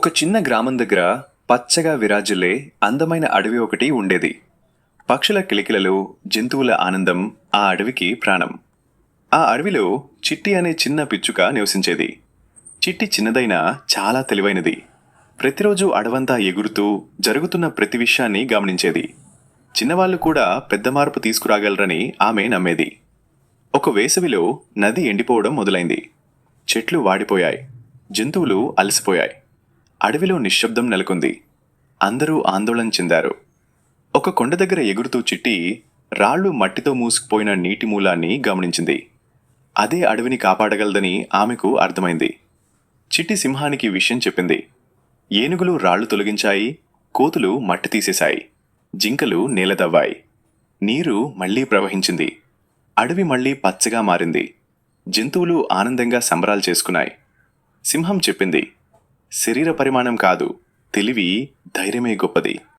ఒక చిన్న గ్రామం దగ్గర పచ్చగా విరాజిల్లే అందమైన అడవి ఒకటి ఉండేది. పక్షుల కిలకిలలు, జంతువుల ఆనందం ఆ అడవికి ప్రాణం. ఆ అడవిలో చిట్టి అనే చిన్న పిచ్చుక నివసించేది. చిట్టి చిన్నదైనా చాలా తెలివైనది. ప్రతిరోజు అడవంతా ఎగురుతూ జరుగుతున్న ప్రతి విషయాన్ని గమనించేది. చిన్నవాళ్లు కూడా పెద్ద మార్పు తీసుకురాగలరని ఆమె నమ్మేది. ఒక వేసవిలో నది ఎండిపోవడం మొదలైంది. చెట్లు వాడిపోయాయి. జంతువులు అలసిపోయాయి. అడవిలో నిశ్శబ్దం నెలకొంది. అందరూ ఆందోళన చెందారు. ఒక కొండ దగ్గర ఎగురుతూ చిట్టి రాళ్లు మట్టితో మూసుకుపోయిన నీటి మూలాన్ని గమనించింది. అదే అడవిని కాపాడగలదని ఆమెకు అర్థమైంది. చిట్టి సింహానికి విషయం చెప్పింది. ఏనుగులు రాళ్లు తొలగించాయి. కోతులు మట్టి తీసేశాయి. జింకలు నేలదవ్వాయి. నీరు మళ్లీ ప్రవహించింది. అడవి మళ్లీ పచ్చగా మారింది. జంతువులు ఆనందంగా సంబరాలు చేసుకున్నాయి. సింహం చెప్పింది, శరీర పరిమాణం కాదు, తెలివి, ధైర్యమే గొప్పది.